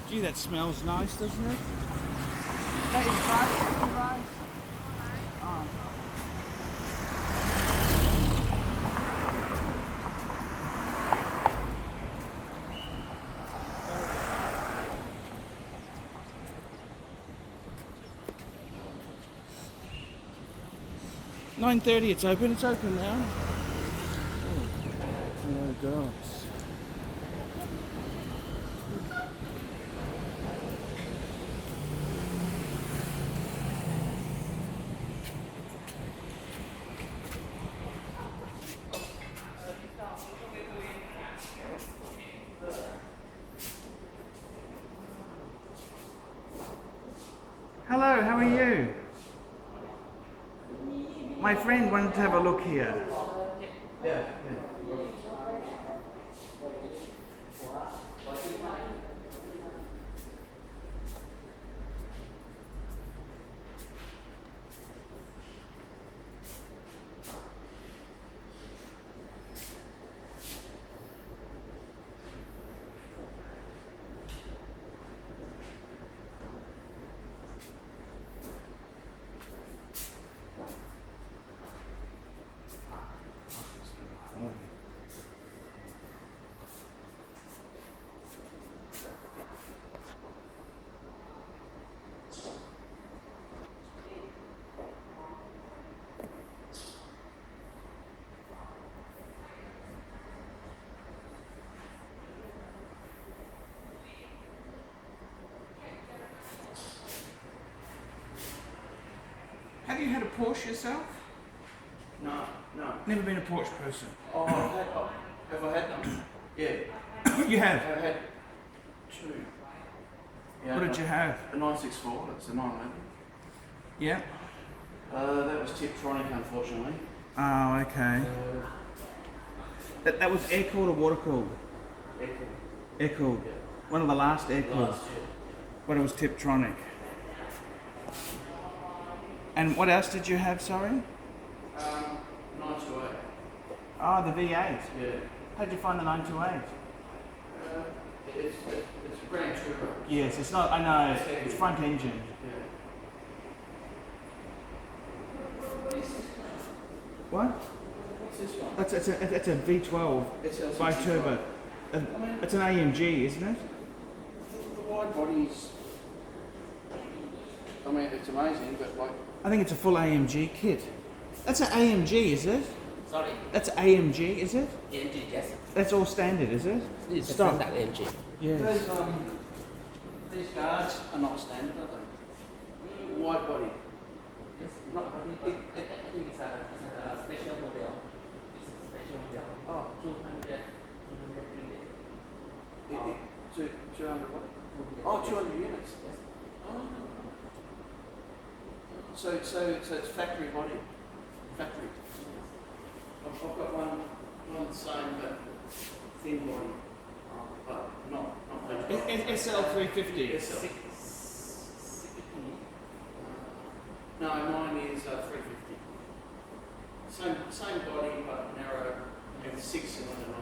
Gee, that smells nice, doesn't it? That is right. Oh. $9:30, it's open now. Oh God. Hello, how are you? My friend wanted to have a look here. Yeah. Have you had a Porsche yourself? No. Never been a Porsche person. Oh, have I had them? Yeah. You have? I had two. Yeah, What did you have? A 964, that's a 911. Yeah. That was Tiptronic, unfortunately. Oh, okay. That was air cooled or water cooled? Air cooled. Air cooled. Yeah. One of the last air cooled. But it was Tiptronic. And what else did you have, sorry? 928. Oh, the V8. Yeah. How'd you find the 928? It's a brand turbo. Yes, it's not, I know, it's front engine. Yeah. What? What's this one? That's a V12 It's a bi-turbo. It's an AMG, isn't it? The wide bodies, I mean, it's amazing, but like... I think it's a full AMG kit. That's an AMG, is it? Sorry? That's AMG, is it? AMG, yes. That's all standard, is it? It's Stop. standard AMG. Yes. These guards are not standard, are they? Wide body. Yes, not, I think it's a special model. It's a special model. Oh. 200. 200 what? Oh, 200 units. Yes. Oh. So it's factory body. Factory. I've got one the same but thin body. But not SL350. SL. No, mine is 350. Same body but narrow and 6-cylinder.